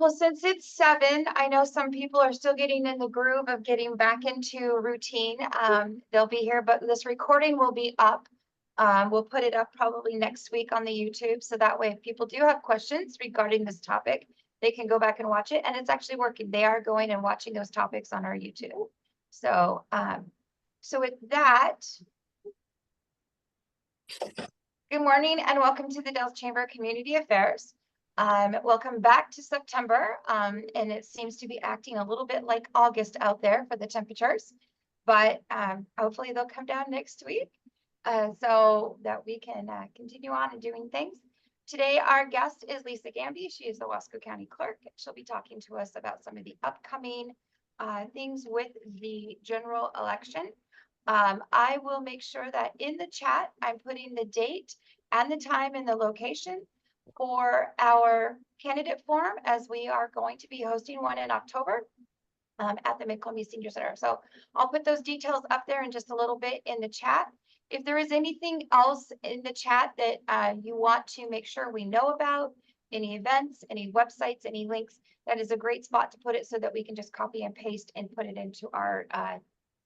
Well, since it's 7, I know some people are still getting in the groove of getting back into routine. They'll be here, but this recording will be up. We'll put it up probably next week on the YouTube. So that way, if people do have questions regarding this topic, they can go back and watch it. And it's actually working. They are going and watching those topics on our YouTube. So, so with that, good morning and welcome to the Dalles Chamber Community Affairs. Welcome back to September, and it seems to be acting a little bit like August out there for the temperatures, but hopefully they'll come down next week so that we can continue on and doing things. Today, our guest is Lisa Gambee. She is the Wasco County Clerk. She'll be talking to us about some of the upcoming things with the general election. I will make sure that in the chat, I'm putting the date and the time and the location for our candidate forum, as we are going to be hosting one in October at the Mid-Columbia Senior Center. So I'll put those details up there in just a little bit in the chat. If there is anything else in the chat that you want to make sure we know about, any events, any websites, any links, that is a great spot to put it so that we can just copy and paste and put it into our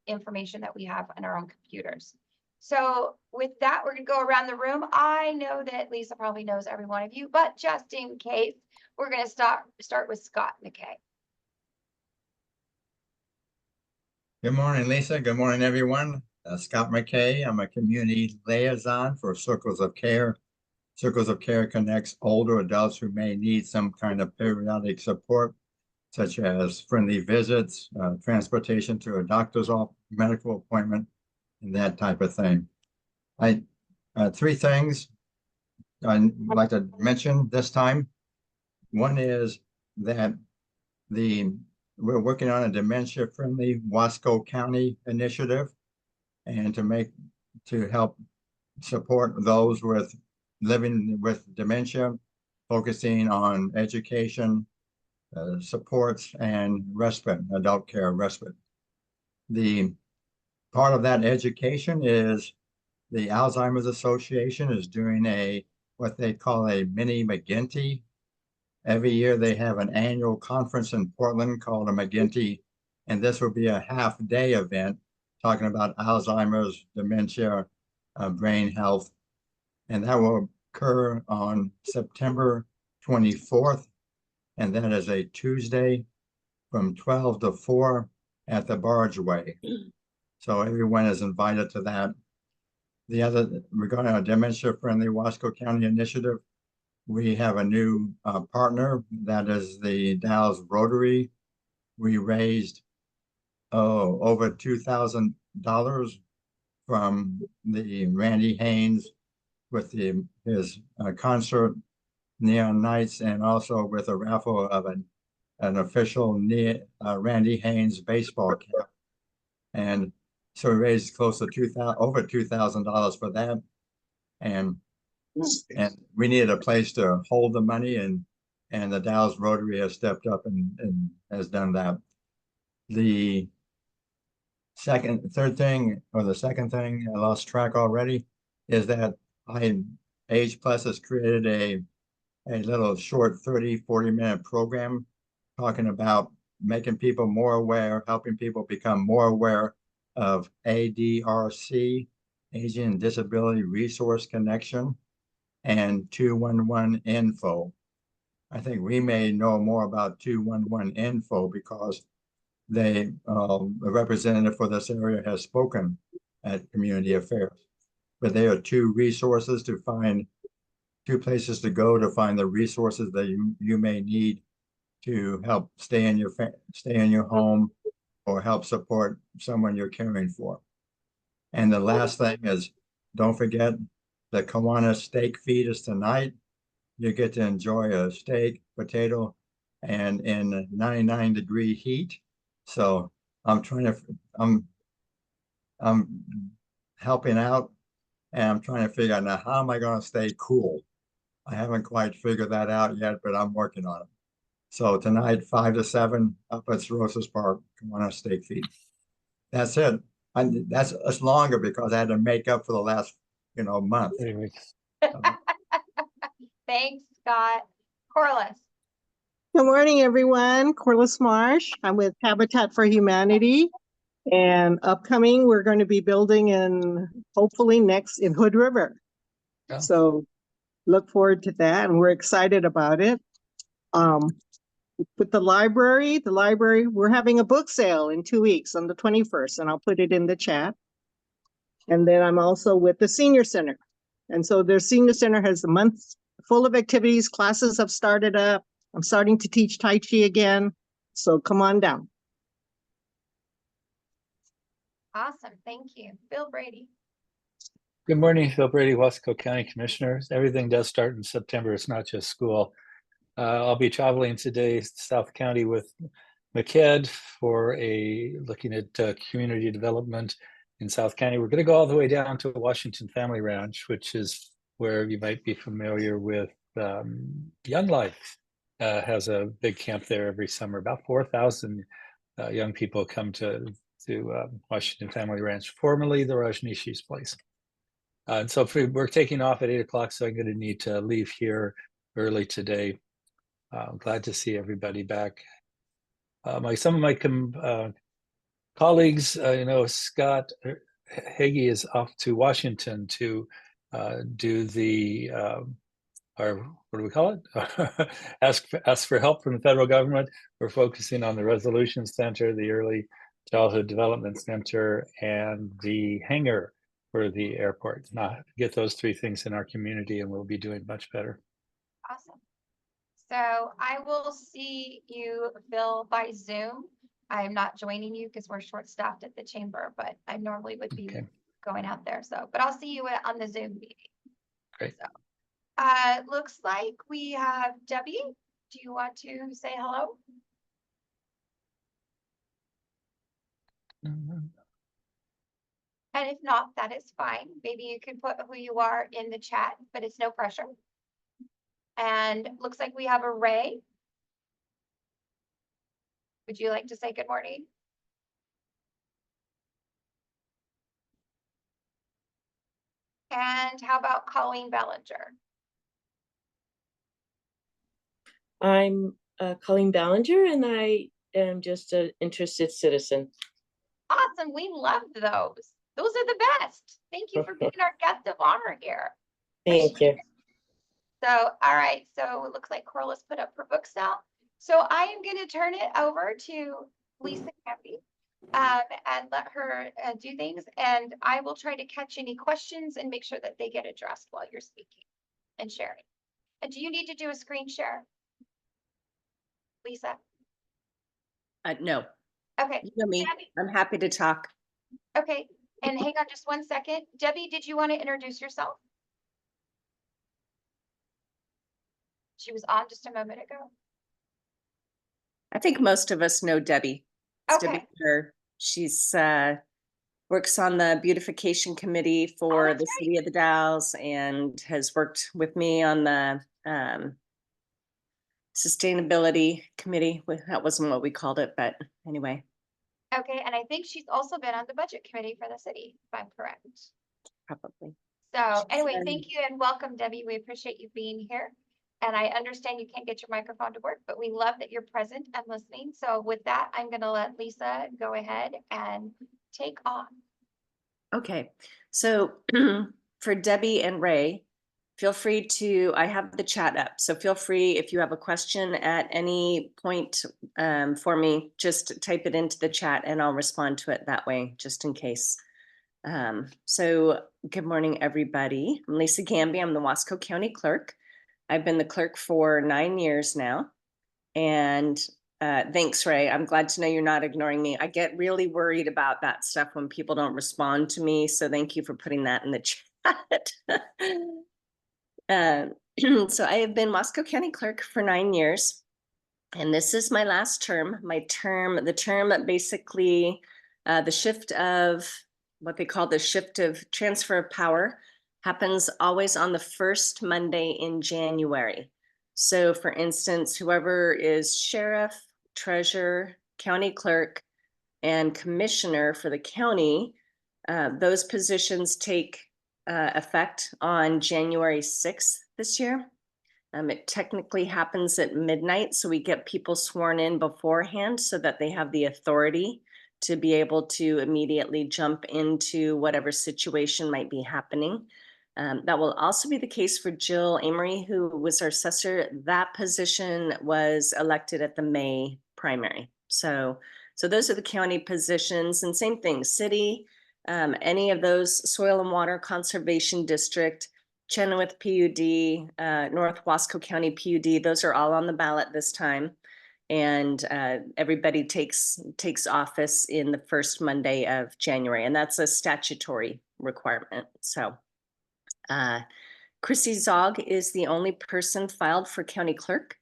information that we have on our own computers. So with that, we're gonna go around the room. I know that Lisa probably knows every one of you, but just in case, we're gonna start with Scott McKay. Good morning, Lisa. Good morning, everyone. Scott McKay. I'm a community liaison for Circles of Care. Circles of Care connects older adults who may need some kind of periodic support, such as friendly visits, transportation to a doctor's office, medical appointment, and that type of thing. Three things I'd like to mention this time. One is that we're working on a dementia-friendly Wasco County initiative, and to help support those living with dementia, focusing on education, supports, and respite, adult care respite. The part of that education is the Alzheimer's Association is doing what they call a mini McGinty. Every year they have an annual conference in Portland called a McGinty, and this will be a half-day event talking about Alzheimer's, dementia, brain health, and that will occur on September 24th, and that is a Tuesday from 12 to 4 at the Bargeway. So everyone is invited to that. The other, regarding our dementia-friendly Wasco County initiative, we have a new partner, that is the Dalles Rotary. We raised over $2,000 from the Randy Haynes with his concert Neon Nights, and also with a raffle of an official Randy Haynes baseball cap. And so we raised close to over $2,000 for that. And we needed a place to hold the money, and the Dalles Rotary has stepped up and has done that. The second thing I lost track already is that Age Plus has created a little short 30-40 minute program talking about making people more aware, helping people become more aware of ADRC, Aging and Disability Resource Connection, and 211 info. I think we may know more about 211 info because a representative for this area has spoken at Community Affairs. But there are two places to go to find the resources that you may need to help stay in your home or help support someone you're caring for. And the last thing is, don't forget the Kiwanis Steak Feed is tonight. You get to enjoy a steak, potato, and in 99-degree heat. So I'm helping out, and I'm trying to figure out now, how am I going to stay cool? I haven't quite figured that out yet, but I'm working on it. So tonight, 5 to 7 up at Cirrhosis Park, Kiwanis Steak Feed. That's it. That's longer because I had to make up for the last month. Thanks, Scott. Corliss. Good morning, everyone. Corliss Marsh. I'm with Habitat for Humanity. And upcoming, we're going to be building hopefully next in Hood River. Yeah. So look forward to that. And we're excited about it. With the library, we're having a book sale in 2 weeks on the 21st, and I'll put it in the chat. And then I'm also with the Senior Center. And so their Senior Center has a month full of activities. Classes have started up. I'm starting to teach Tai Chi again. So come on down. Awesome, thank you. Bill Brady. Good morning, Phil Brady, Wasco County Commissioners. Everything does start in September. It's not just school. I'll be traveling today to South County with McKed for looking at community development in South County. We're going to go all the way down to Washington Family Ranch, which is where you might be familiar with Young Life. Has a big camp there every summer. About 4,000 young people come to Washington Family Ranch, formerly the Rajneesh's place. And so we're taking off at 8 o'clock, so I'm going to need to leave here early today. I'm glad to see everybody back. Some of my colleagues, Scott Hagee is off to Washington to do the what do we call it? ask for help from the federal government. We're focusing on the Resolution Center, the Early Childhood Development Center, and the hangar for the airport. Now, get those three things in our community, and we'll be doing much better. Awesome. So I will see you, Bill, by Zoom. I'm not joining you because we're short-staffed at the chamber, but I normally would be going out there. So, but I'll see you on the Zoom meeting. Great. So, looks like we have Debbie. Do you want to say hello? And if not, that is fine. Maybe you can put who you are in the chat, but it's no pressure. And looks like we have a Ray. Would you like to say good morning? And how about Colleen Ballinger? I'm Colleen Ballinger, and I am just an interested citizen. Awesome. We love those. Those are the best. Thank you for being our guest of honor here. Thank you. So, all right. So it looks like Corliss put up her book sale. So I am going to turn it over to Lisa Gambee and let her do things. And I will try to catch any questions and make sure that they get addressed while you're speaking and sharing. And do you need to do a screen share, Lisa? No. Okay. You know me. Debbie. I'm happy to talk. Okay. And hang on just 1 second. Debbie, did you want to introduce yourself? She was on just a moment ago. I think most of us know Debbie. It's Okay. Debbie Kerr. She's works on the beautification committee for the city of the Dalles and has worked with me on the sustainability committee. That wasn't what we called it, but anyway. Okay, and I think she's also been on the budget committee for the city, if I'm correct. Probably. So anyway, thank you and welcome, Debbie. We appreciate you being here. And I understand you can't get your microphone to work, but we love that you're present and listening. So with that, I'm going to let Lisa go ahead and take on. Okay, so for Debbie and Ray, feel free to, I have the chat up, so feel free if you have a question at any point for me, just type it into the chat and I'll respond to it that way, just in case. So good morning, everybody. I'm Lisa Gambee. I'm the Wasco County Clerk. I've been the clerk for 9 years now. And thanks, Ray. I'm glad to know you're not ignoring me. I get really worried about that stuff when people don't respond to me. So thank you for putting that in the chat. So I have been Wasco County Clerk for 9 years. And this is my last term. The term that basically the shift of what they call the shift of transfer of power happens always on the first Monday in January. So for instance, whoever is sheriff, treasurer, county clerk, and commissioner for the county, those positions take effect on January 6th this year. It technically happens at midnight, so we get people sworn in beforehand so that they have the authority to be able to immediately jump into whatever situation might be happening. That will also be the case for Jill Amory, who was our assessor. That position was elected at the May primary. So those are the county positions, and same thing, city, any of those, soil and water conservation district, Chenoweth PUD, North Wasco County PUD, those are all on the ballot this time. And everybody takes office in the first Monday of January, and that's a statutory requirement. So Chrissy Zog is the only person filed for county clerk.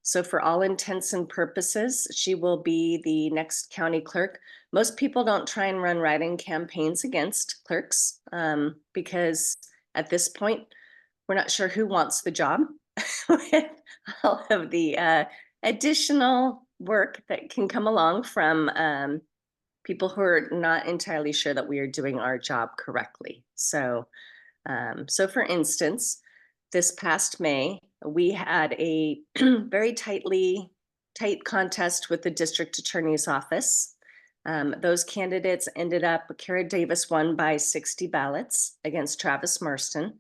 So for all intents and purposes, she will be the next county clerk. Most people don't try and run write-in campaigns against clerks because at this point, we're not sure who wants the job with all of the additional work that can come along from people who are not entirely sure that we are doing our job correctly. So for instance, this past May, we had a very tight contest with the district attorney's office. Those candidates ended up, Kara Davis won by 60 ballots against Travis Marston.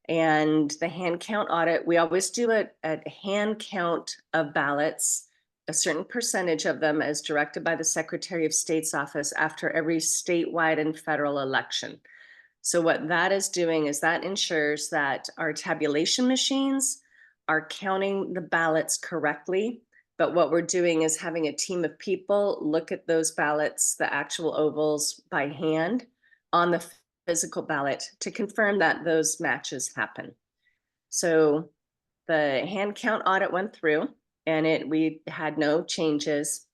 And the hand count audit, we always do a hand count of ballots, a certain percentage of them as directed by the Secretary of State's office after every statewide and federal election. So what that is doing is that ensures that our tabulation machines are counting the ballots correctly. But what we're doing is having a team of people look at those ballots, the actual ovals by hand on the physical ballot to confirm that those matches happen. So the hand count audit went through and we had no changes,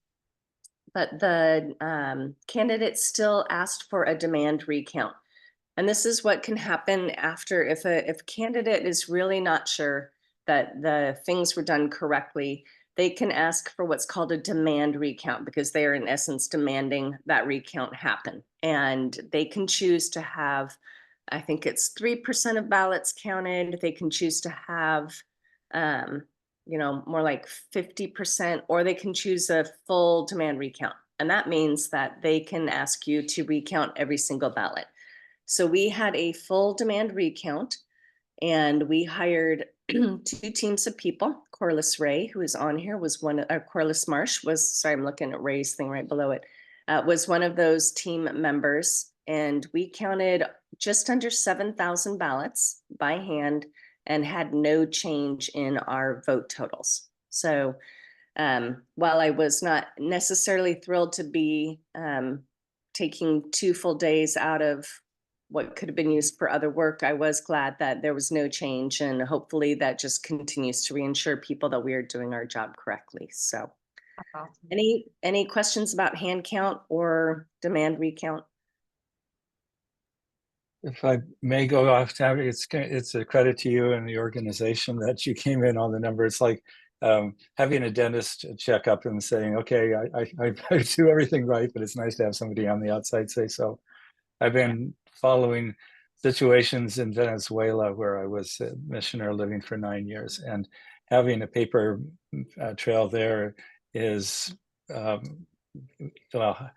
but the candidates still asked for a demand recount. And this is what can happen after if a candidate is really not sure that the things were done correctly, they can ask for what's called a demand recount because they are in essence demanding that recount happen. And they can choose to have, I think it's 3% of ballots counted. They can choose to have, more like 50%, or they can choose a full demand recount. And that means that they can ask you to recount every single ballot. So we had a full demand recount and we hired 2 teams of people. Corliss Ray, who is on here, was one, Corliss Marsh was, sorry, I'm looking at Ray's thing right below it, was one of those team members. And we counted just under 7,000 ballots by hand and had no change in our vote totals. So while I was not necessarily thrilled to be taking 2 full days out of what could have been used for other work, I was glad that there was no change, and hopefully that just continues to reassure people that we are doing our job correctly. So any questions about hand count or demand recount? If I may go off topic, it's a credit to you and the organization that you came in on the number. It's like having a dentist check up and saying, okay, I do everything right, but it's nice to have somebody on the outside say so. I've been following situations in Venezuela where I was a missioner living for 9 years, and having a paper trail there is, well,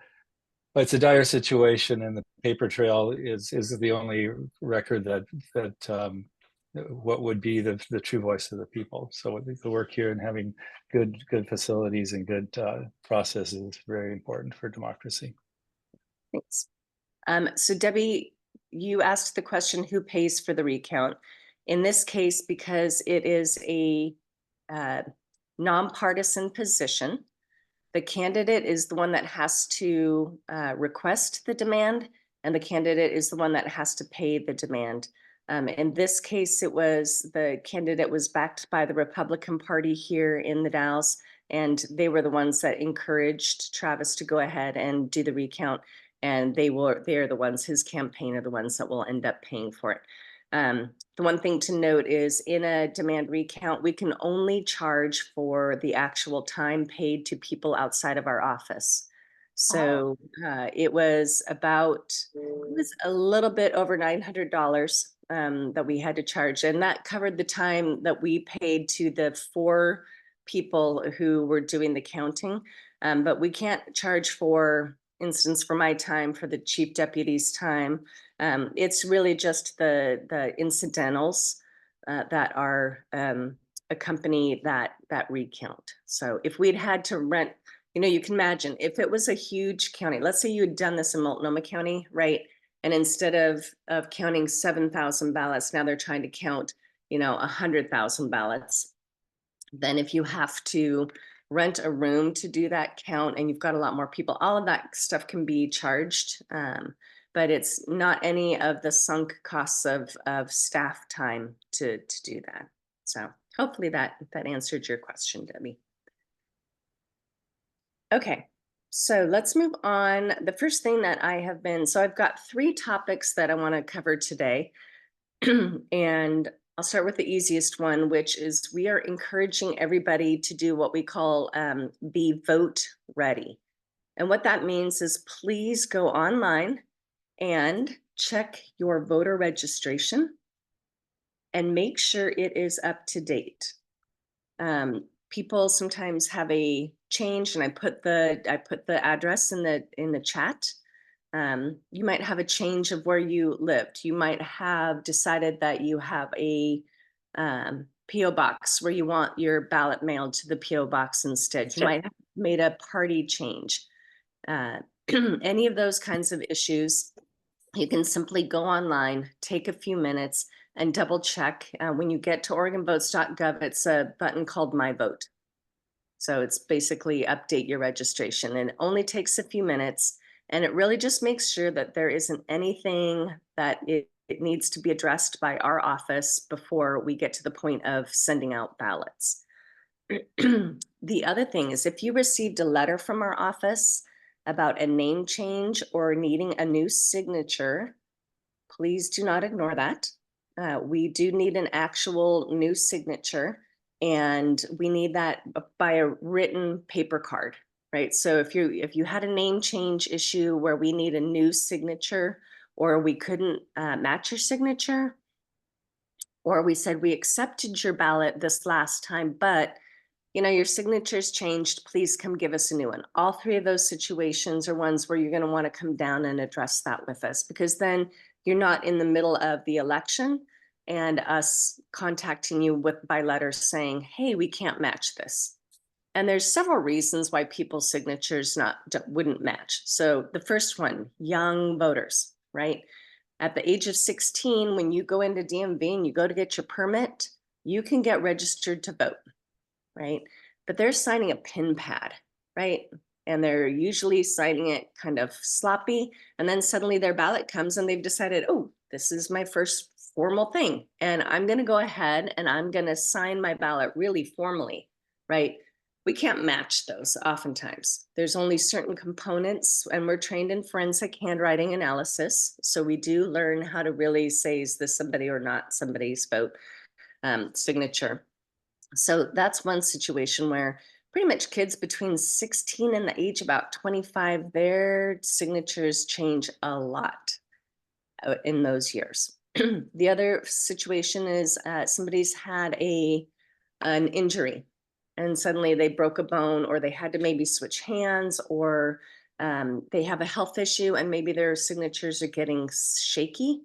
it's a dire situation, and the paper trail is the only record that what would be the true voice of the people. So the work here and having good facilities and good processes is very important for democracy. Thanks. So Debbie, you asked the question, who pays for the recount? In this case, because it is a nonpartisan position, the candidate is the one that has to request the demand, and the candidate is the one that has to pay the demand. In this case, it was the candidate was backed by the Republican Party here in the Dalles, and they were the ones that encouraged Travis to go ahead and do the recount. And they are the ones, his campaign are the ones that will end up paying for it. The one thing to note is in a demand recount, we can only charge for the actual time paid to people outside of our office. So it was a little bit over $900 that we had to charge, and that covered the time that we paid to the 4 people who were doing the counting. But we can't charge, for instance, for my time, for the chief deputy's time. It's really just the incidentals that are accompany that recount. So if we'd had to rent, you can imagine if it was a huge county, let's say you had done this in Multnomah County, right? And instead of counting 7,000 ballots, now they're trying to count, 100,000 ballots. Then if you have to rent a room to do that count and you've got a lot more people, all of that stuff can be charged. But it's not any of the sunk costs of staff time to do that. So hopefully that answered your question, Debbie. Okay, so let's move on. The first thing that so I've got 3 topics that I want to cover today. And I'll start with the easiest one, which is we are encouraging everybody to do what we call be vote ready. And what that means is please go online and check your voter registration and make sure it is up to date. People sometimes have a change, and I put the address in the chat. You might have a change of where you lived. You might have decided that you have a PO box where you want your ballot mailed to the PO box instead. You might have made a party change. Any of those kinds of issues, you can simply go online, take a few minutes, and double check. When you get to OregonVotes.gov, it's a button called My Vote. So it's basically update your registration, and it only takes a few minutes. And it really just makes sure that there isn't anything that it needs to be addressed by our office before we get to the point of sending out ballots. The other thing is, if you received a letter from our office about a name change or needing a new signature, please do not ignore that. We do need an actual new signature, and we need that by a written paper card, right? So if you had a name change issue where we need a new signature, or we couldn't match your signature, or we said we accepted your ballot this last time, but your signature's changed, please come give us a new one. All 3 of those situations are ones where you're going to want to come down and address that with us, because then you're not in the middle of the election and us contacting you by letter saying, hey, we can't match this. And there's several reasons why people's signatures wouldn't match. So the first one, young voters, right? At the age of 16, when you go into DMV and you go to get your permit, you can get registered to vote, right? But they're signing a pin pad, right? And they're usually signing it kind of sloppy. And then suddenly their ballot comes and they've decided, oh, this is my first formal thing. And I'm going to go ahead and I'm going to sign my ballot really formally, right? We can't match those oftentimes. There's only certain components, and we're trained in forensic handwriting analysis. So we do learn how to really say, is this somebody or not somebody's vote signature. So that's one situation where pretty much kids between 16 and the age about 25, their signatures change a lot in those years. The other situation is somebody's had an injury, and suddenly they broke a bone, or they had to maybe switch hands, or they have a health issue and maybe their signatures are getting shaky.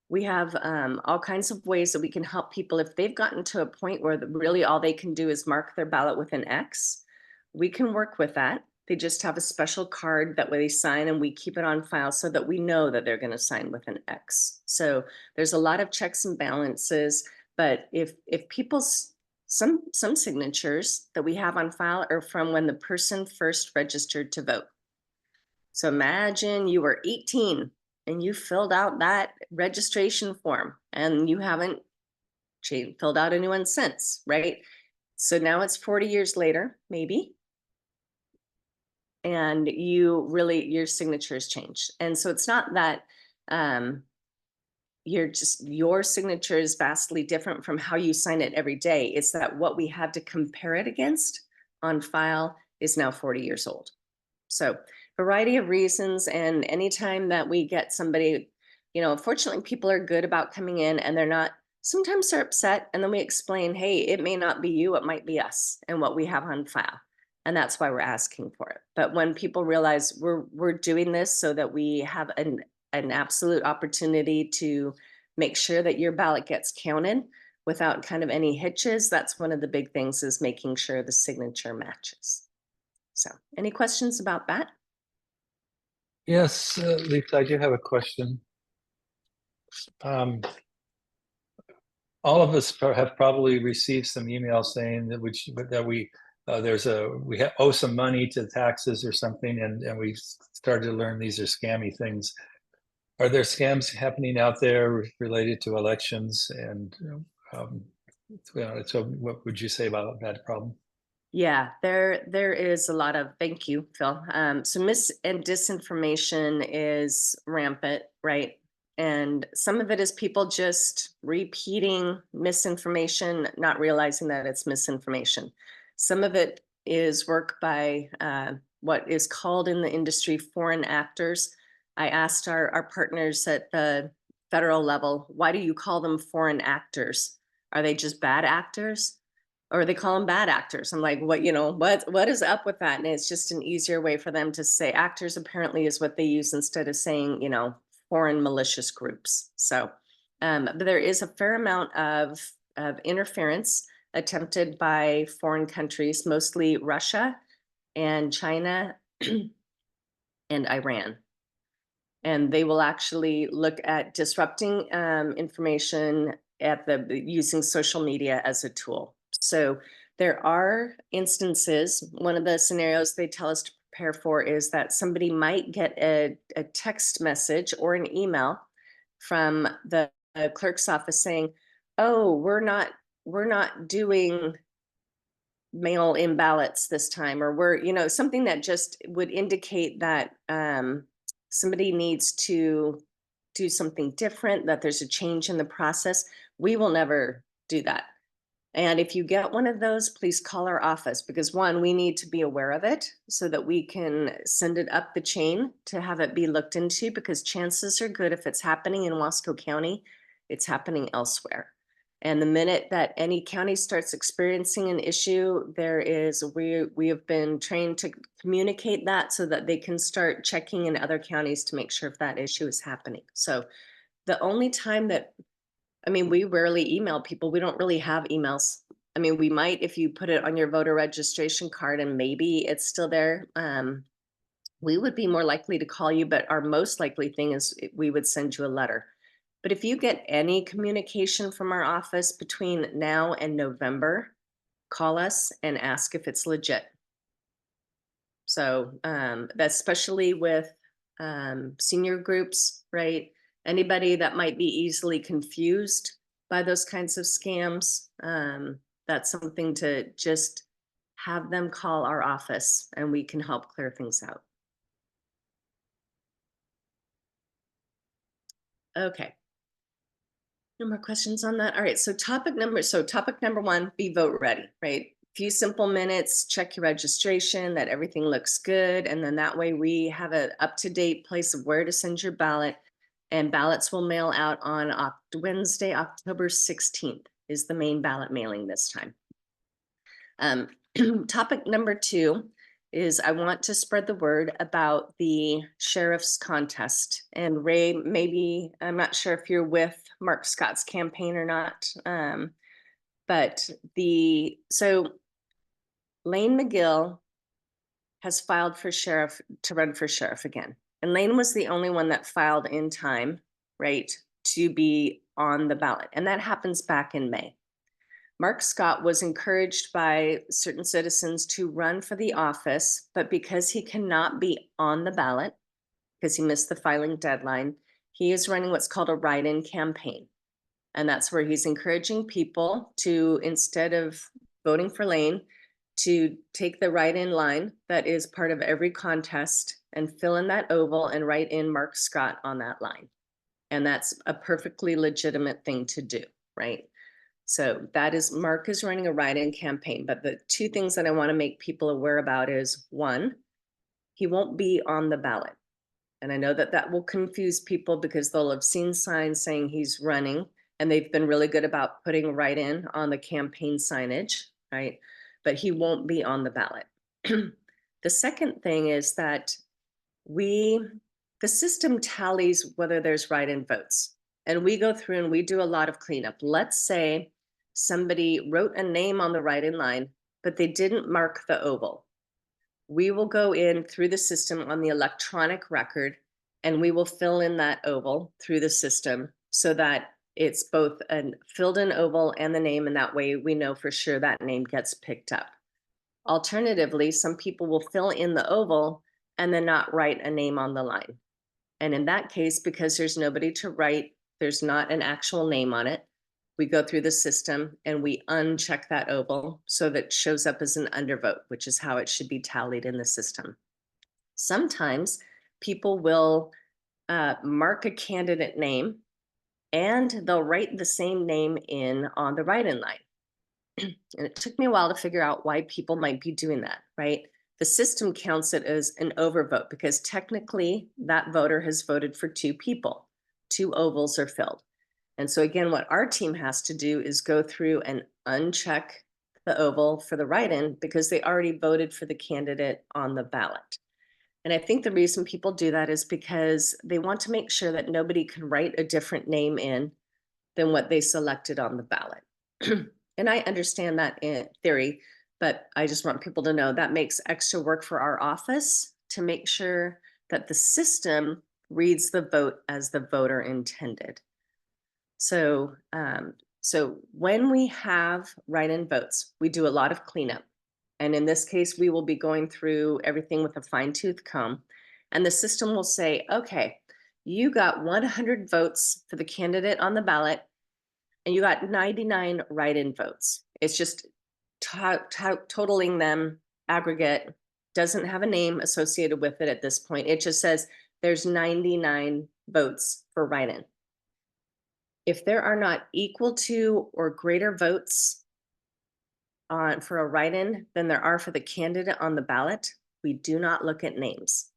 We have all kinds of ways that we can help people if they've gotten to a point where really all they can do is mark their ballot with an X. We can work with that. They just have a special card that way they sign, and we keep it on file so that we know that they're going to sign with an X. So there's a lot of checks and balances, but if people's some signatures that we have on file are from when the person first registered to vote. So imagine you were 18 and you filled out that registration form and you haven't filled out a new one since, right? So now it's 40 years later, maybe. And your signature has changed. And so it's not that your signature is vastly different from how you sign it every day. It's that what we have to compare it against on file is now 40 years old. So variety of reasons, and anytime that we get somebody you know, fortunately, people are good about coming in and they're not, sometimes they're upset. And then we explain, hey, it may not be you, it might be us and what we have on file. And that's why we're asking for it. But when people realize we're doing this so that we have an absolute opportunity to make sure that your ballot gets counted without kind of any hitches, that's one of the big things, is making sure the signature matches. So any questions about that? Yes, Lisa, I do have a question. All of us have probably received some emails saying that we owe some money to taxes or something, and we started to learn these are scammy things. Are there scams happening out there related to elections? And so what would you say about that problem? Yeah, there is a lot of, thank you, Phil. So mis and disinformation is rampant, right? And some of it is people just repeating misinformation, not realizing that it's misinformation. Some of it is work by what is called in the industry foreign actors. I asked our partners at the federal level, why do you call them foreign actors? Are they just bad actors? Or they call them bad actors? I'm like, what, you know, what is up with that? And it's just an easier way for them to say actors apparently is what they use instead of saying, you know, foreign malicious groups. So, but there is a fair amount of interference attempted by foreign countries, mostly Russia and China and Iran. And they will actually look at disrupting information at using social media as a tool. So there are instances, one of the scenarios they tell us to prepare for is that somebody might get a text message or an email from the clerk's office saying, oh, we're not doing mail-in ballots this time, or we're, you know, something that just would indicate that somebody needs to do something different, that there's a change in the process. We will never do that. And if you get one of those, please call our office, because one, we need to be aware of it so that we can send it up the chain to have it be looked into, because chances are good if it's happening in Wasco County, it's happening elsewhere. And the minute that any county starts experiencing an issue, we have been trained to communicate that so that they can start checking in other counties to make sure if that issue is happening. So the only time that, I mean, we rarely email people. We don't really have emails. I mean, we might if you put it on your voter registration card and maybe it's still there. We would be more likely to call you, but our most likely thing is we would send you a letter. But if you get any communication from our office between now and November, call us and ask if it's legit. So that's especially with senior groups, right? Anybody that might be easily confused by those kinds of scams, that's something to just have them call our office and we can help clear things out. Okay. No more questions on that. All right, so topic number one, be vote ready, right? Few simple minutes, check your registration, that everything looks good. And then that way we have an up-to-date place of where to send your ballot, and ballots will mail out on Wednesday, October 16th is the main ballot mailing this time. Topic number two is I want to spread the word about the sheriff's contest. And Ray, maybe, I'm not sure if you're with Mark Scott's campaign or not, but so Lane McGill has filed for sheriff, to run for sheriff again. And Lane was the only one that filed in time, right, to be on the ballot. And that happens back in May. Mark Scott was encouraged by certain citizens to run for the office, but because he cannot be on the ballot, because he missed the filing deadline, he is running what's called a write-in campaign. And that's where he's encouraging people to, instead of voting for Lane, to take the write-in line that is part of every contest and fill in that oval and write in Mark Scott on that line. And that's a perfectly legitimate thing to do, right? So that is, Mark is running a write-in campaign, but the two things that I want to make people aware about is, one, he won't be on the ballot. And I know that that will confuse people because they'll have seen signs saying he's running, and they've been really good about putting write-in on the campaign signage, right? But he won't be on the ballot. The second thing is that the system tallies whether there's write-in votes. And we go through and we do a lot of cleanup. Let's say somebody wrote a name on the write-in line, but they didn't mark the oval. We will go in through the system on the electronic record, and we will fill in that oval through the system so that it's both a filled in oval and the name, and that way we know for sure that name gets picked up. Alternatively, some people will fill in the oval and then not write a name on the line. And in that case, because there's nobody to write, there's not an actual name on it, we go through the system and we uncheck that oval so that it shows up as an undervote, which is how it should be tallied in the system. Sometimes people will mark a candidate name and they'll write the same name in on the write-in line. And it took me a while to figure out why people might be doing that, right? The system counts it as an overvote because technically that voter has voted for two people. Two ovals are filled. And so again, what our team has to do is go through and uncheck the oval for the write-in because they already voted for the candidate on the ballot. And I think the reason people do that is because they want to make sure that nobody can write a different name in than what they selected on the ballot. And I understand that in theory, but I just want people to know that makes extra work for our office to make sure that the system reads the vote as the voter intended. So, so when we have write-in votes, we do a lot of cleanup. And in this case, we will be going through everything with a fine-tooth comb. And the system will say, okay, you got 100 votes for the candidate on the ballot, and you got 99 write-in votes. It's just totaling them aggregate, doesn't have a name associated with it at this point. It just says there's 99 votes for write-in. If there are not equal to or greater votes for a write-in than there are for the candidate on the ballot, we do not look at names.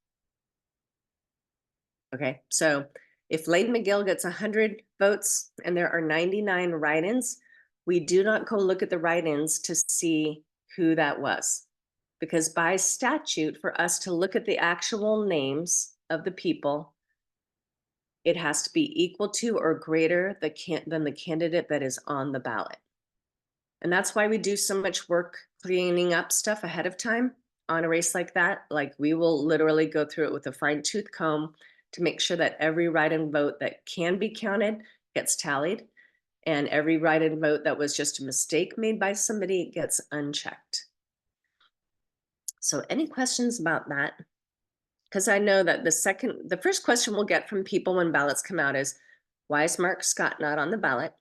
Okay, so if Layden McGill gets 100 votes and there are 99 write-ins, we do not go look at the write-ins to see who that was. Because by statute, for us to look at the actual names of the people, it has to be equal to or greater than the candidate that is on the ballot. And that's why we do so much work cleaning up stuff ahead of time on a race like that. Like we will literally go through it with a fine-tooth comb to make sure that every write-in vote that can be counted gets tallied, and every write-in vote that was just a mistake made by somebody gets unchecked. So any questions about that? Because I know that the first question we'll get from people when ballots come out is, why is Mark Scott not on the ballot?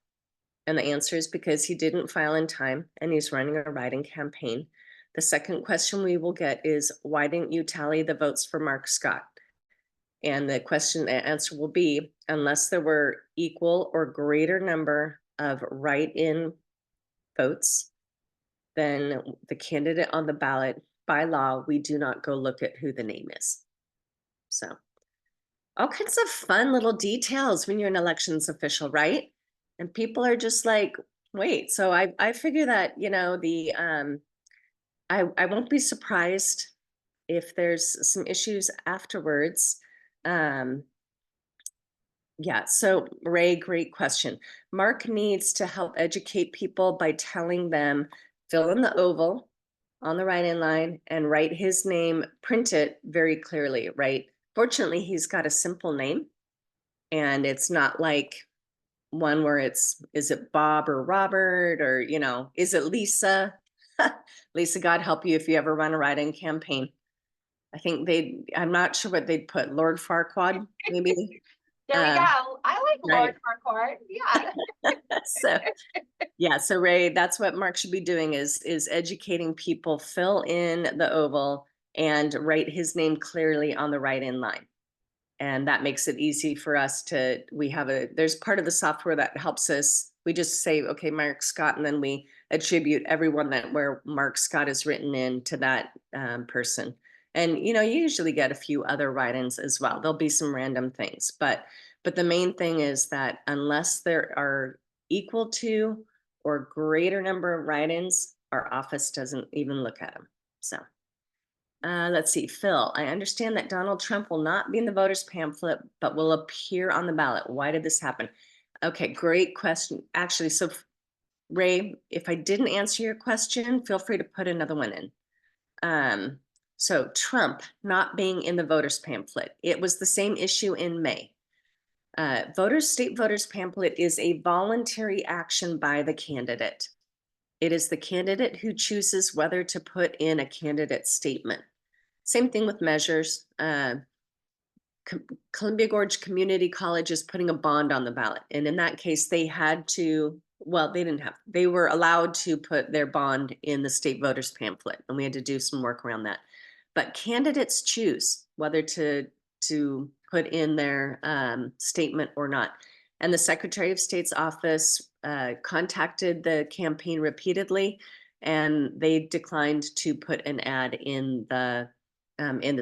And the answer is because he didn't file in time and he's running a write-in campaign. The second question we will get is, why didn't you tally the votes for Mark Scott? And the answer will be, unless there were equal or greater number of write-in votes than the candidate on the ballot, by law, we do not go look at who the name is. So all kinds of fun little details when you're an elections official, right? And people are just like, wait, so I figure that, you know, I won't be surprised if there's some issues afterwards. Yeah, so Ray, great question. Mark needs to help educate people by telling them, fill in the oval on the write-in line and write his name, print it very clearly, right? Fortunately, he's got a simple name, and it's not like one where is it Bob or Robert, or, you know, is it Lisa? Lisa, God help you if you ever run a write-in campaign. I think I'm not sure what they'd put, Lord Farquaad, maybe. There we go. I like Lord right. Farquhar. Yeah. So yeah, so Ray, that's what Mark should be doing is educating people, fill in the oval and write his name clearly on the write-in line. And that makes it easy for us to, there's part of the software that helps us. We just say, okay, Mark Scott, and then we attribute everyone where Mark Scott is written in to that person. And, you usually get a few other write-ins as well. There'll be some random things, but the main thing is that unless there are equal to or greater number of write-ins, our office doesn't even look at them. So let's see, Phil, I understand that Donald Trump will not be in the voters pamphlet, but will appear on the ballot. Why did this happen? Okay, great question. Actually, so Ray, if I didn't answer your question, feel free to put another one in. So Trump not being in the voters pamphlet, it was the same issue in May. State voters pamphlet is a voluntary action by the candidate. It is the candidate who chooses whether to put in a candidate statement. Same thing with measures. Columbia Gorge Community College is putting a bond on the ballot. And in that case, they had to, well, they were allowed to put their bond in the state voters pamphlet. And we had to do some work around that. But candidates choose whether to put in their statement or not. And the Secretary of State's office contacted the campaign repeatedly, and they declined to put an ad in the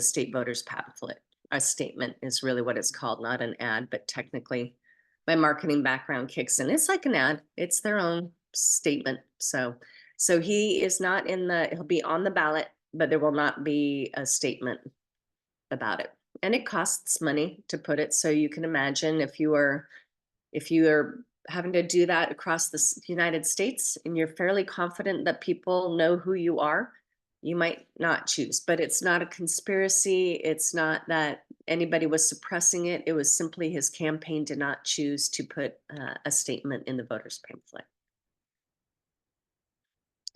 state voters pamphlet. A statement is really what it's called, not an ad, but technically my marketing background kicks in. It's like an ad, it's their own statement. So he is not he'll be on the ballot, but there will not be a statement about it. And it costs money to put it. So you can imagine if you are having to do that across the United States and you're fairly confident that people know who you are, you might not choose. But it's not a conspiracy. It's not that anybody was suppressing it. It was simply his campaign did not choose to put a statement in the voters pamphlet.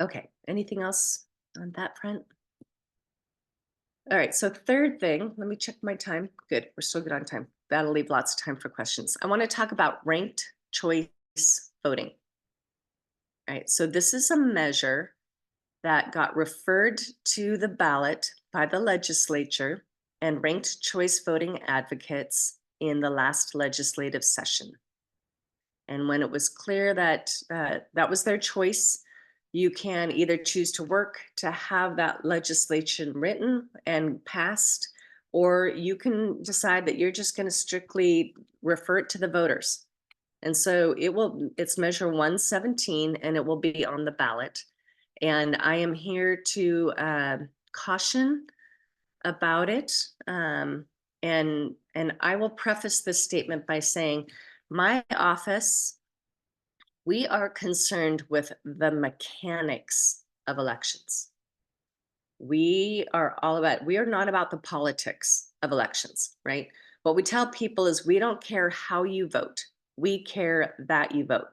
Okay, anything else on that front? All right, so third thing, let me check my time. Good, we're still good on time. That'll leave lots of time for questions. I want to talk about ranked choice voting. All right, so this is a measure that got referred to the ballot by the legislature and ranked choice voting advocates in the last legislative session. And when it was clear that that was their choice, you can either choose to work to have that legislation written and passed, or you can decide that you're just going to strictly refer it to the voters. And so it's measure 117, and it will be on the ballot. And I am here to caution about it. And I will preface this statement by saying my office, we are concerned with the mechanics of elections. We are not about the politics of elections, right? What we tell people is we don't care how you vote. We care that you vote.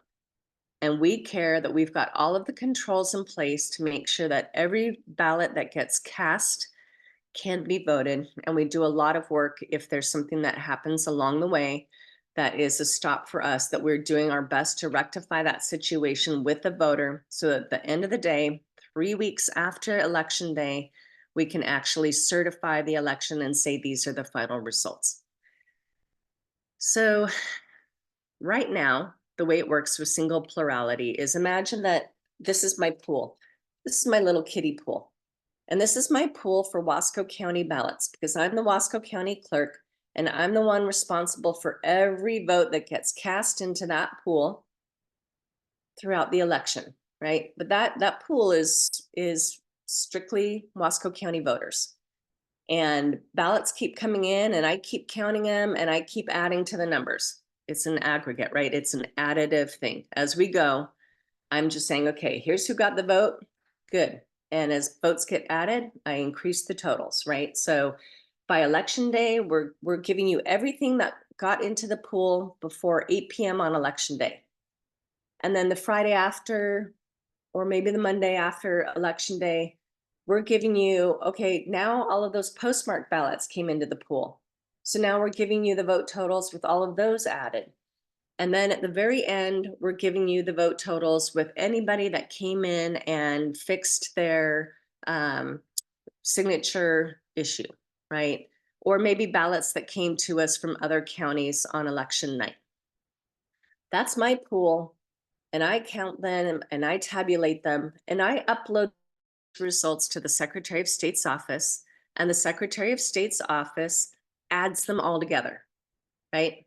And we care that we've got all of the controls in place to make sure that every ballot that gets cast can be voted. And we do a lot of work if there's something that happens along the way that is a stop for us, that we're doing our best to rectify that situation with the voter, so that at the end of the day, 3 weeks after election day, we can actually certify the election and say these are the final results. So right now, the way it works with single plurality is, imagine that this is my pool. This is my little kiddie pool. And this is my pool for Wasco County ballots, because I'm the Wasco County Clerk, and I'm the one responsible for every vote that gets cast into that pool throughout the election, right? But that pool is strictly Wasco County voters. And ballots keep coming in, and I keep counting them, and I keep adding to the numbers. It's an aggregate, right? It's an additive thing. As we go, I'm just saying, okay, here's who got the vote. Good. And as votes get added, I increase the totals, right? So by election day, we're giving you everything that got into the pool before 8 p.m. on election day. And then the Friday after, or maybe the Monday after election day, we're giving you, okay, now all of those postmarked ballots came into the pool. So now we're giving you the vote totals with all of those added. And then at the very end, we're giving you the vote totals with anybody that came in and fixed their signature issue, right? Or maybe ballots that came to us from other counties on election night. That's my pool, and I count them and I tabulate them, and I upload results to the Secretary of State's office. and the Secretary of State's office adds them all together, right?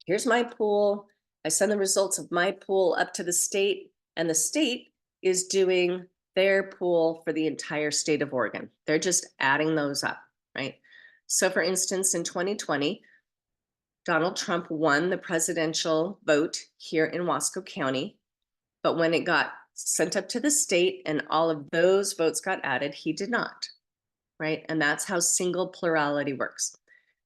Here's my pool. I send the results of my pool up to the state, and the state is doing their pool for the entire state of Oregon. They're just adding those up, right? So for instance, in 2020, Donald Trump won the presidential vote here in Wasco County, but when it got sent up to the state and all of those votes got added, he did not, right? And that's how single plurality works.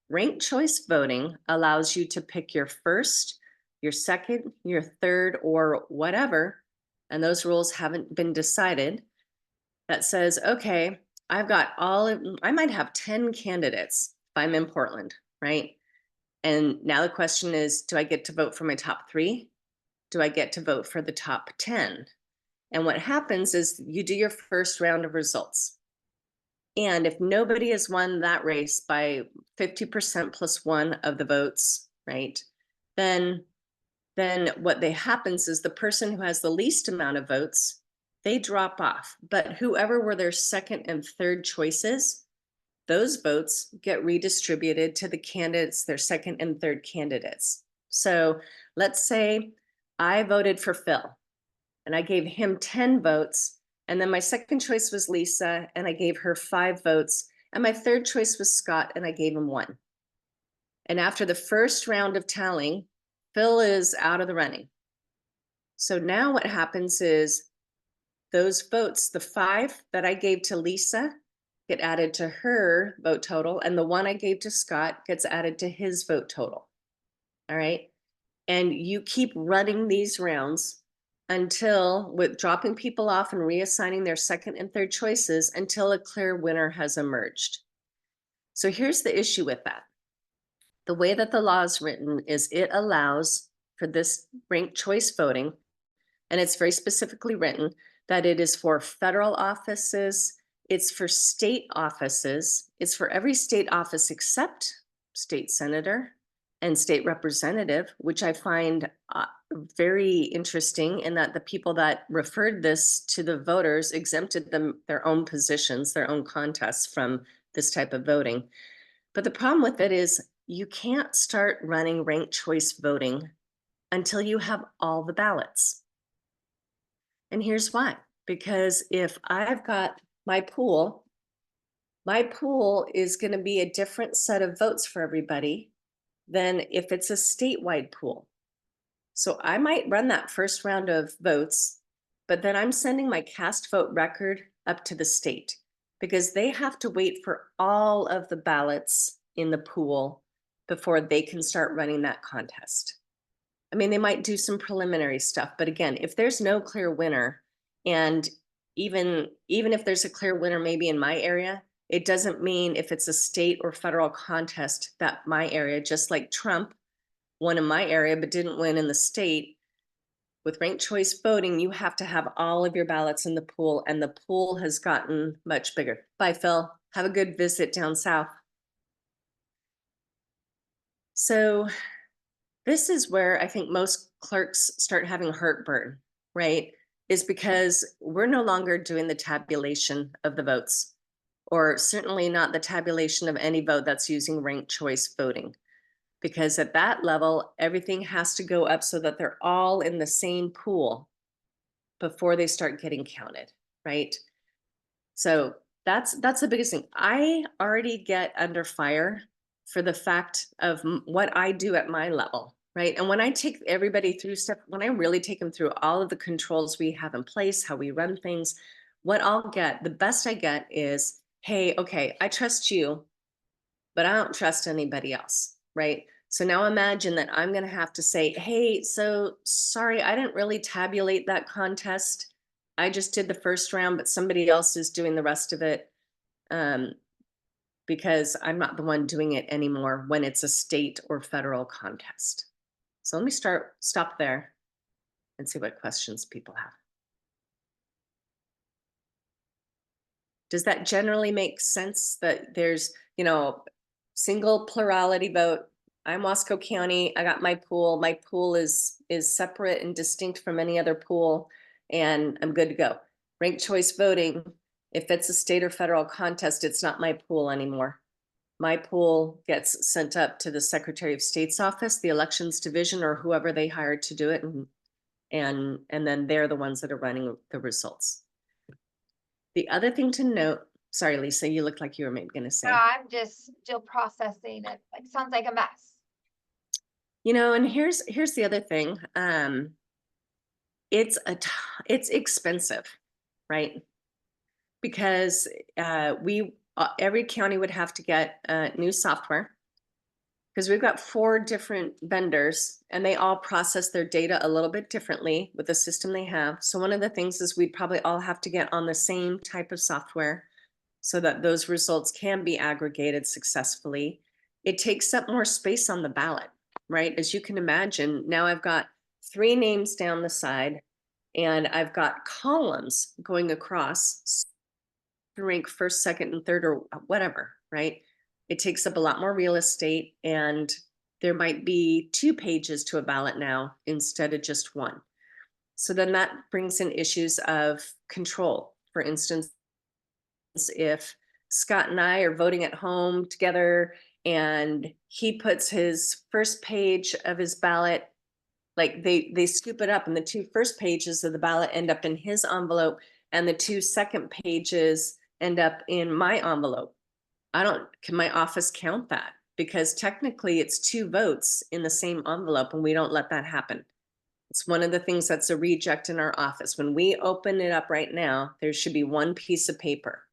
Ranked choice voting allows you to pick your first, your second, your third, or whatever, and those rules haven't been decided, that says, okay, I've got I might have 10 candidates if I'm in Portland, right? And now the question is, do I get to vote for my top 3? Do I get to vote for the top 10? And what happens is you do your first round of results. And if nobody has won that race by 50% plus 1 of the votes, right? Then what happens is the person who has the least amount of votes, they drop off. But whoever were their second and third choices, those votes get redistributed to the candidates, their second and third candidates. So let's say I voted for Phil and I gave him 10 votes. And then my second choice was Lisa and I gave her 5 votes. And my third choice was Scott and I gave him 1. And after the first round of tallying, Phil is out of the running. So now what happens is those votes, the 5 that I gave to Lisa get added to her vote total, and the 1 I gave to Scott gets added to his vote total. All right. And you keep running these rounds until, with dropping people off and reassigning their second and third choices, until a clear winner has emerged. So here's the issue with that. The way that the law is written is it allows for this ranked choice voting, and it's very specifically written that it is for federal offices, it's for state offices, it's for every state office except state senator and state representative, which I find very interesting in that the people that referred this to the voters exempted them their own positions, their own contests from this type of voting. But the problem with it is you can't start running ranked choice voting until you have all the ballots. And here's why. Because if I've got my pool is going to be a different set of votes for everybody than if it's a statewide pool. So I might run that first round of votes, but then I'm sending my cast vote record up to the state because they have to wait for all of the ballots in the pool before they can start running that contest. I mean, they might do some preliminary stuff, but again, if there's no clear winner, and even if there's a clear winner maybe in my area, it doesn't mean if it's a state or federal contest that my area, just like Trump won in my area but didn't win in the state, with ranked choice voting, you have to have all of your ballots in the pool, and the pool has gotten much bigger. Bye, Phil. Have a good visit down south. So this is where I think most clerks start having heartburn, right? Is because we're no longer doing the tabulation of the votes, or certainly not the tabulation of any vote that's using ranked choice voting. Because at that level, everything has to go up so that they're all in the same pool before they start getting counted, right? So that's the biggest thing. I already get under fire for the fact of what I do at my level, right? And when I take everybody through stuff, when I really take them through all of the controls we have in place, how we run things, what I'll get, the best I get is, hey, okay, I trust you, but I don't trust anybody else, right? So now imagine that I'm going to have to say, hey, so sorry, I didn't really tabulate that contest. I just did the first round, but somebody else is doing the rest of it, because I'm not the one doing it anymore when it's a state or federal contest. So let me stop there and see what questions people have. Does that generally make sense that there's, single plurality vote? I'm Wasco County. I got my pool. My pool is separate and distinct from any other pool, and I'm good to go. Ranked choice voting If it's a state or federal contest, it's not my pool anymore. My pool gets sent up to the Secretary of State's office, the elections division, or whoever they hired to do it. And then they're the ones that are running the results. The other thing to note, sorry, Lisa, you look like you were maybe going to say. I'm just still processing it. Like, sounds like a mess. You know, and here's the other thing. It's expensive, right? Because every county would have to get new software, because we've got 4 different vendors and they all process their data a little bit differently with the system they have. So one of the things is we'd probably all have to get on the same type of software so that those results can be aggregated successfully. It takes up more space on the ballot, right? As you can imagine, now I've got 3 names down the side and I've got columns going across to rank first, second, and third, or whatever, right? It takes up a lot more real estate, and there might be 2 pages to a ballot now instead of just 1. So then that brings in issues of control. For instance, if Scott and I are voting at home together and he puts his first page of his ballot, like they scoop it up and the 2 first pages of the ballot end up in his envelope and the 2 second pages end up in my envelope. Can my office count that? Because technically it's 2 votes in the same envelope and we don't let that happen. It's one of the things that's a reject in our office. When we open it up right now, there should be 1 piece of paper.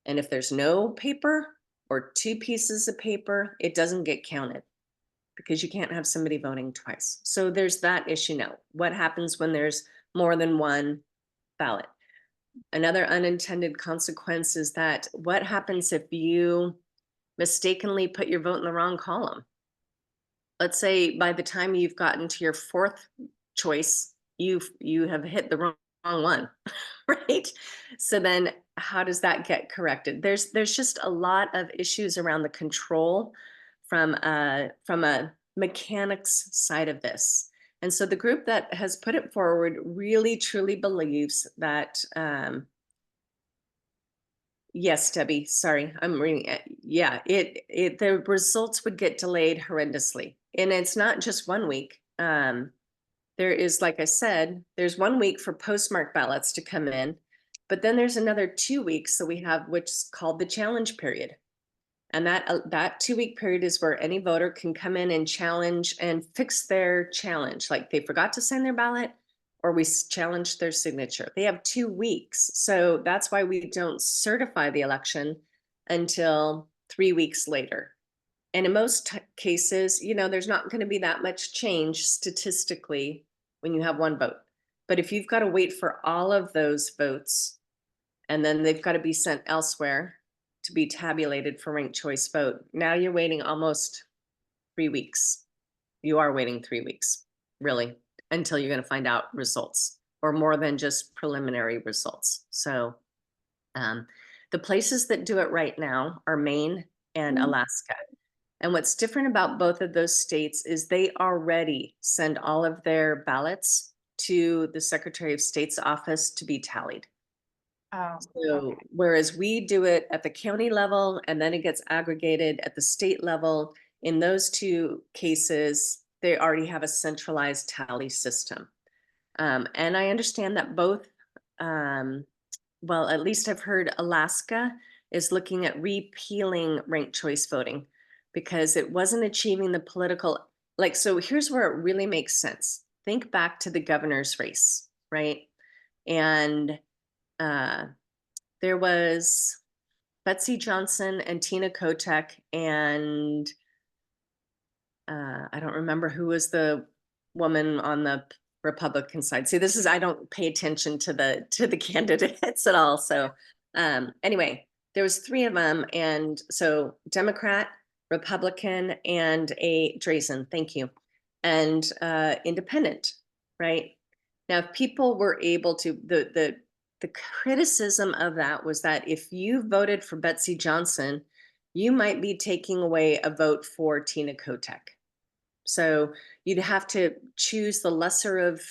And if there's no paper or 2 pieces of paper, it doesn't get counted because you can't have somebody voting twice. So there's that issue now. What happens when there's more than 1 ballot? Another unintended consequence is that what happens if you mistakenly put your vote in the wrong column? Let's say by the time you've gotten to your 4th choice, you have hit the wrong one, right? So then how does that get corrected? There's just a lot of issues around the control from a mechanics side of this. And so the group that has put it forward really truly believes that, yes, Debbie, sorry, I'm reading it. Yeah, the results would get delayed horrendously. And it's not just 1 week. There is, like I said, there's 1 week for postmark ballots to come in, but then there's another 2 weeks that we have, which is called the challenge period. And that 2-week period is where any voter can come in and challenge and fix their challenge. Like they forgot to sign their ballot or we challenged their signature. They have 2 weeks. So that's why we don't certify the election until 3 weeks later. And in most cases, you know, there's not going to be that much change statistically when you have 1 vote. But if you've got to wait for all of those votes and then they've got to be sent elsewhere to be tabulated for ranked choice vote, now you're waiting almost 3 weeks. You are waiting 3 weeks, really, until you're going to find out results, or more than just preliminary results. So the places that do it right now are Maine and Alaska. And what's different about both of those states is they already send all of their ballots to the Secretary of State's office to be tallied. Oh, So whereas we do it at the county level and then it gets aggregated at the state level, in those 2 cases, they already have a centralized tally system. And I understand that both, well, at least I've heard Alaska is looking at repealing ranked choice voting because it wasn't achieving the political, like, so here's where it really makes sense. Think back to the governor's race, right? And there was Betsy Johnson and Tina Kotek and I don't remember who was the woman on the Republican side. See, I don't pay attention to the candidates at all. So anyway, there was 3 of them. And so Democrat, Republican, and a Drazen, thank you, and independent, right? Now, if people were able to, the criticism of that was that if you voted for Betsy Johnson, you might be taking away a vote for Tina Kotek. So you'd have to choose the lesser of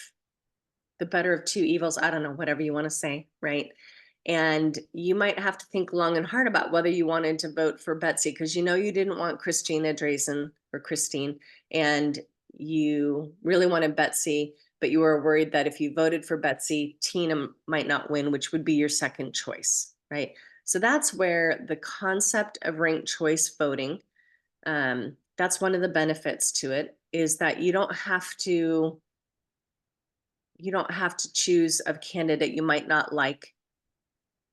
the better of 2 evils. I don't know, whatever you want to say, right? And you might have to think long and hard about whether you wanted to vote for Betsy, because you know you didn't want Christina Drazen or Christine, and you really wanted Betsy, but you were worried that if you voted for Betsy, Tina might not win, which would be your second choice, right? So that's where the concept of ranked choice voting, that's one of the benefits to it, is that you don't have to choose a candidate you might not like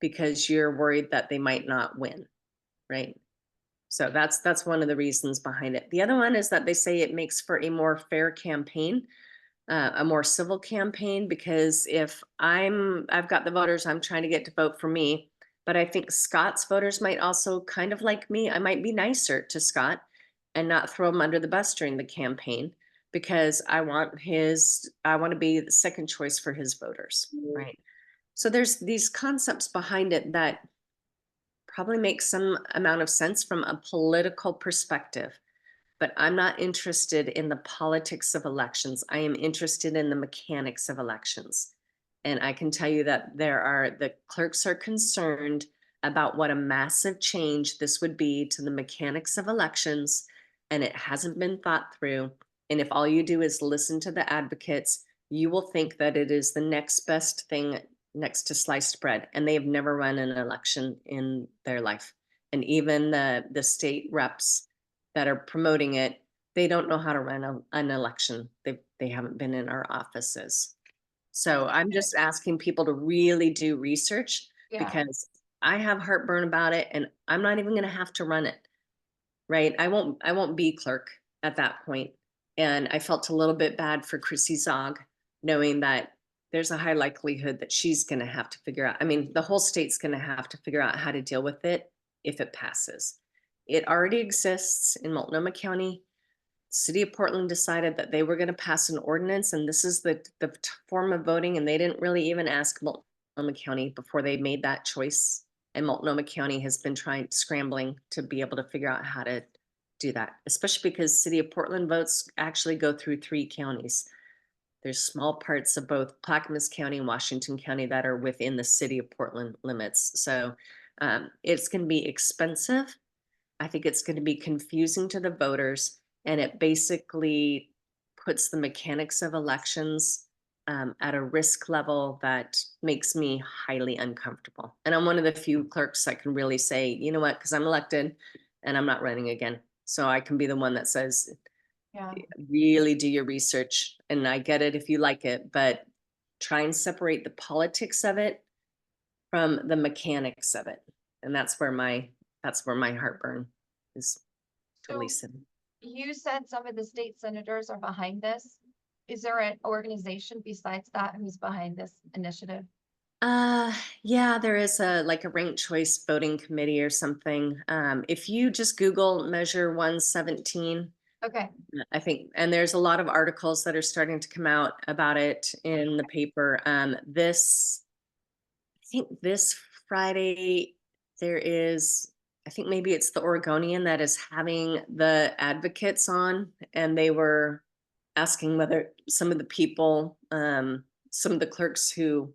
because you're worried that they might not win, right? So that's one of the reasons behind it. The other one is that they say it makes for a more fair campaign, a more civil campaign, because if I've got the voters I'm trying to get to vote for me, but I think Scott's voters might also kind of like me. I might be nicer to Scott and not throw him under the bus during the campaign, because I want to be the second choice for his voters, right? So there's these concepts behind it that probably make some amount of sense from a political perspective, but I'm not interested in the politics of elections. I am interested in the mechanics of elections. And I can tell you that the clerks are concerned about what a massive change this would be to the mechanics of elections, and it hasn't been thought through. And if all you do is listen to the advocates, you will think that it is the next best thing next to sliced bread, and they have never run an election in their life. And even the state reps that are promoting it, they don't know how to run an election. They haven't been in our offices. So I'm just asking people to really do research, Yeah. because I have heartburn about it, and I'm not even going to have to run it, right? I won't be clerk at that point. And I felt a little bit bad for Chrissy Zog, knowing that there's a high likelihood that she's going to have to figure out. I mean, the whole state's going to have to figure out how to deal with it if it passes. It already exists in Multnomah County. City of Portland decided that they were going to pass an ordinance, and this is the form of voting, and they didn't really even ask Multnomah County before they made that choice. And Multnomah County has been scrambling to be able to figure out how to do that, especially because City of Portland votes actually go through 3 counties. There's small parts of both Clackamas County and Washington County that are within the City of Portland limits. So it's going to be expensive. I think it's going to be confusing to the voters, and it basically puts the mechanics of elections at a risk level that makes me highly uncomfortable. And I'm one of the few clerks that can really say, you know what, because I'm elected and I'm not running again. So I can be the one that says, Yeah. really do your research. And I get it if you like it, but try and separate the politics of it from the mechanics of it. And that's where my heartburn is totally So sitting. you said some of the state senators are behind this. Is there an organization besides that who's behind this initiative? Yeah, there is a ranked choice voting committee or something. If you just Google Measure 117, Okay, I think, and there's a lot of articles that are starting to come out about it in the paper. I think this Friday there is, I think maybe it's the Oregonian that is having the advocates on, and they were asking whether some of the people, some of the clerks who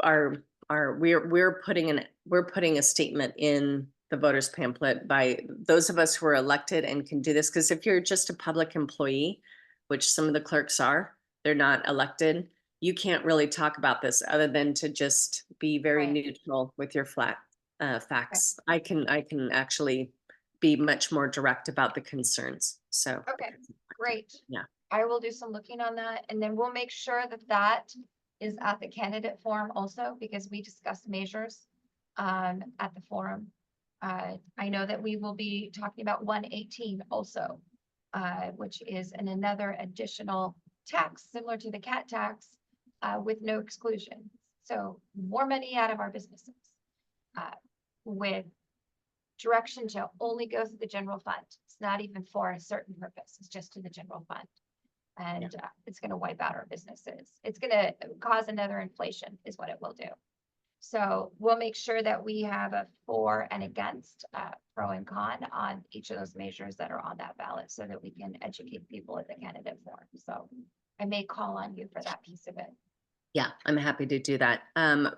we're putting a statement in the voters pamphlet by those of us who are elected and can do this. Because if you're just a public employee, which some of the clerks are, they're not elected, you can't really talk about this other than to just be very Right. neutral with your facts. I can actually be much more direct about the concerns. So okay, great. Yeah. I will do some looking on that, and then we'll make sure that that is at the candidate forum also, because we discussed measures at the forum. I know that we will be talking about 118 also, which is another additional tax similar to the cat tax with no exclusion. So more money out of our businesses with direction to only go through the general fund. It's not even for a certain purpose. It's just to the general fund. And it's going to wipe out our businesses. It's going to cause another inflation is what it will do. So we'll make sure that we have a for and against, pro and con on each of those measures that are on that ballot so that we can educate people at the candidate forum. So I may call on you for that piece of it. Yeah, I'm happy to do that.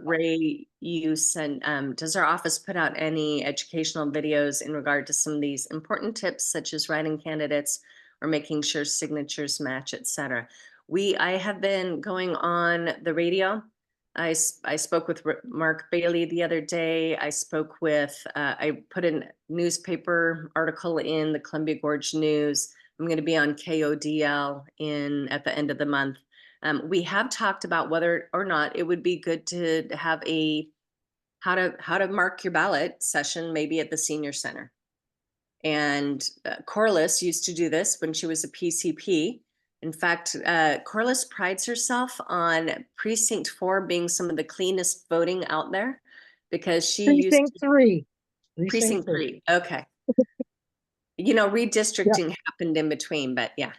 Ray, you sent, does our office put out any educational videos in regard to some of these important tips, such as writing candidates or making sure signatures match, et cetera? I have been going on the radio. I spoke with Mark Bailey the other day. I spoke with, I put a newspaper article in the Columbia Gorge News. I'm going to be on KODL at the end of the month. We have talked about whether or not it would be good to have a how to mark your ballot session, maybe at the senior center. And Corliss used to do this when she was a PCP. In fact, Corliss prides herself on Precinct 4 being some of the cleanest voting out there because she used Precinct 3. Precinct 3. Okay. You know, redistricting happened in between, but yeah.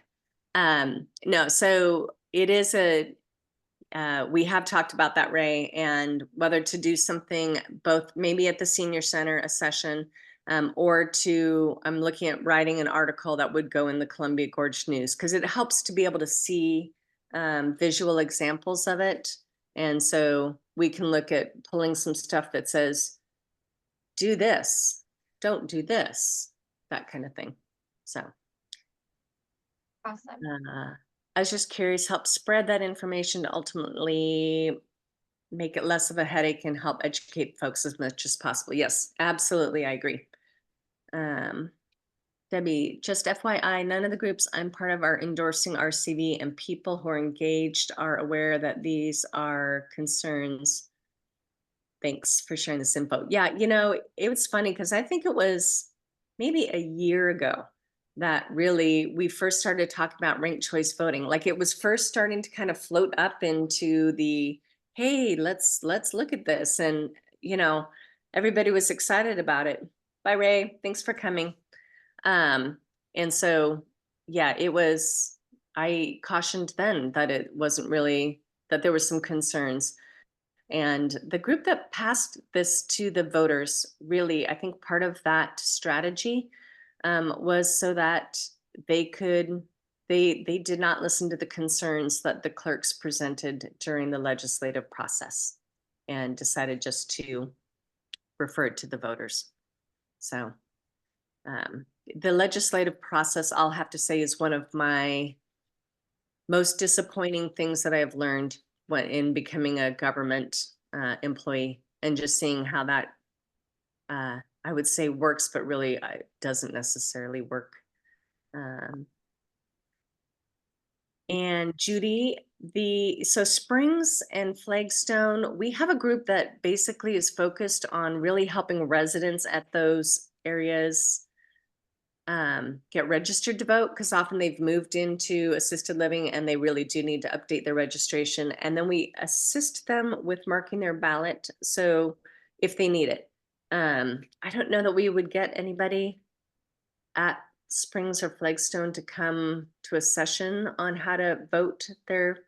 No, so it is we have talked about that, Ray, and whether to do something both maybe at the senior center, a session, or I'm looking at writing an article that would go in the Columbia Gorge News because it helps to be able to see visual examples of it. And so we can look at pulling some stuff that says, do this, don't do this, that kind of thing. So. Awesome. I was just curious, help spread that information to ultimately make it less of a headache and help educate folks as much as possible. Yes, absolutely. I agree. Debbie, just FYI, none of the groups I'm part of are endorsing RCV, and people who are engaged are aware that these are concerns. Thanks for sharing this info. Yeah, you know, it was funny because I think it was maybe a year ago that really we first started talking about ranked choice voting. Like it was first starting to kind of float up into the, hey, let's look at this. And, you know, everybody was excited about it. Bye, Ray. Thanks for coming. And so, yeah, I cautioned then that it wasn't really, that there were some concerns. And the group that passed this to the voters, really, I think part of that strategy was so that they did not listen to the concerns that the clerks presented during the legislative process and decided just to refer it to the voters. So the legislative process, I'll have to say, is one of my most disappointing things that I have learned in becoming a government employee, and just seeing how that I would say works, but really doesn't necessarily work. And Judy, so Springs and Flagstone, we have a group that basically is focused on really helping residents at those areas get registered to vote, because often they've moved into assisted living and they really do need to update their registration. And then we assist them with marking their ballot, so if they need it. I don't know that we would get anybody at Springs or Flagstone to come to a session on how to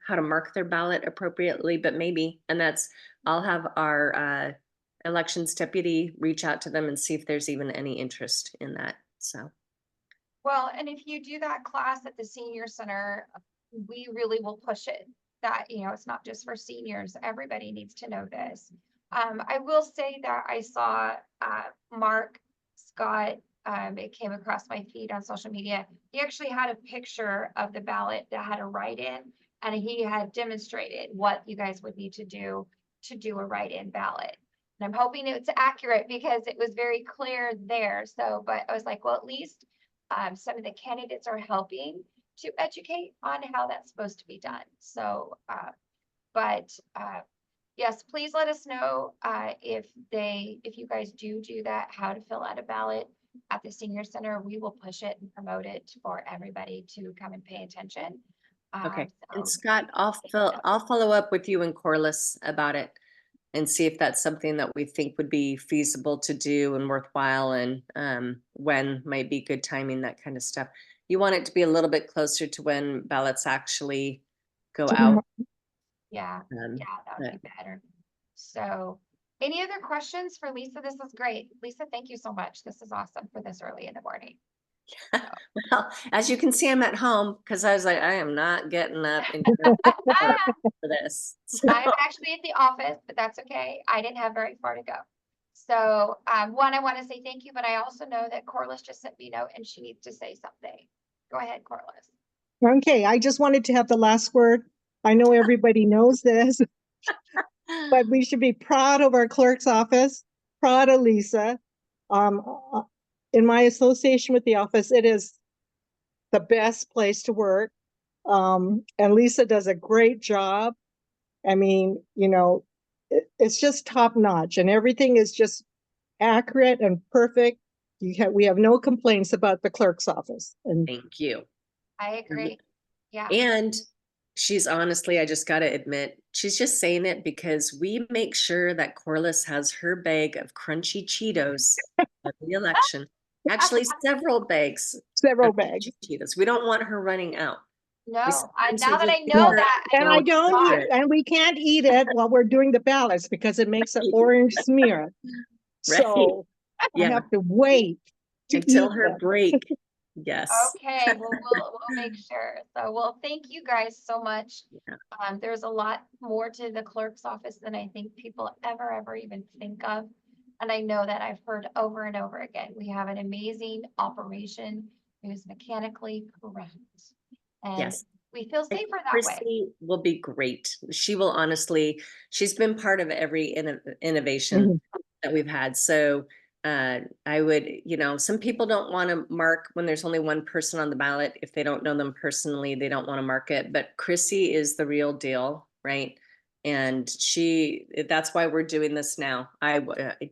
how to mark their ballot appropriately, but maybe, and I'll have our elections deputy reach out to them and see if there's even any interest in that. So. Well, and if you do that class at the senior center, we really will push it that, you know, it's not just for seniors. Everybody needs to know this. I will say that I saw Mark Scott, it came across my feed on social media. He actually had a picture of the ballot that had a write-in, and he had demonstrated what you guys would need to do a write-in ballot. And I'm hoping it's accurate because it was very clear there. So, but I was like, well, at least some of the candidates are helping to educate on how that's supposed to be done. So, yes, please let us know if you guys do that, how to fill out a ballot at the senior center. We will push it and promote it for everybody to come and pay attention. Okay, and So, Scott, I'll follow up with you and Corliss about it and see if that's something that we think would be feasible to do and worthwhile, and when might be good timing, that kind of stuff. You want it to be a little bit closer to when ballots actually go out. yeah, that would be better. So, any other questions for Lisa? This is great. Lisa, thank you so much. This is awesome for this early in the morning. Well, as you can see, I'm at home because I was like, I am not getting up and going to work for this. So, I'm actually at the office, but that's okay. I didn't have very far to go. So, one, I want to say thank you, but I also know that Corliss just sent me a note and she needs to say something. Go ahead, Corliss. Okay, I just wanted to have the last word. I know everybody knows this, but we should be proud of our clerk's office, proud of Lisa. In my association with the office, it is the best place to work. And Lisa does a great job. I mean, you know, it's just top notch and everything is just accurate and perfect. We have no complaints about the clerk's office. And thank you. I agree. Yeah. And she's honestly, I just got to admit, she's just saying it because we make sure that Corliss has her bag of crunchy Cheetos every election. Actually, several bags. several of bags. crunchy Cheetos. We don't want her running out. No, sometimes now we that I just know give her- that. And I Don't don't do eat, it. and we can't eat it while we're doing the ballots because it makes an orange smear. Right. So I Yeah, have to wait to until eat her them. break. Yes. Okay, well, we'll make sure. So, well, thank you guys so much. Yeah. There's a lot more to the clerk's office than I think people ever even think of. And I know that I've heard over and over again, we have an amazing operation. It is mechanically correct. And Yes. we feel I think safer that way. Chrissy will be great. She will honestly, she's been part of every innovation that we've had. So I would, you know, some people don't want to mark when there's only one person on the ballot. If they don't know them personally, they don't want to mark it. But Chrissy is the real deal, right? And that's why we're doing this now. I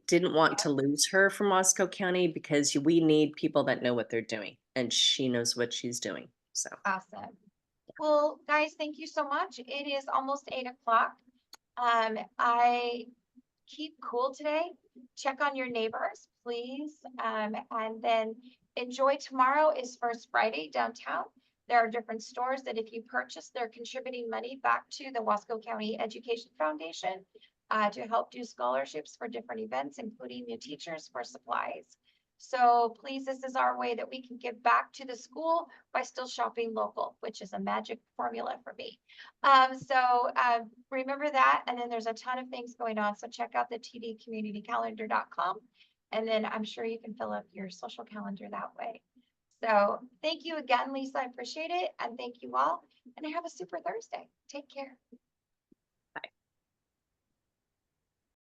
didn't want to lose her from Wasco County because we need people that know what they're doing. And she knows what she's doing. So. Awesome. Well, guys, thank you so much. It is almost 8 o'clock. I keep cool today. Check on your neighbors, please. And then enjoy tomorrow is First Friday downtown. There are different stores that if you purchase, they're contributing money back to the Wasco County Education Foundation to help do scholarships for different events, including new teachers for supplies. So please, this is our way that we can give back to the school by still shopping local, which is a magic formula for me. Remember that. And then there's a ton of things going on. So check out the tdcommunitycalendar.com. And then I'm sure you can fill up your social calendar that way. So thank you again, Lisa. I appreciate it. And thank you all. And have a super Thursday. Take care.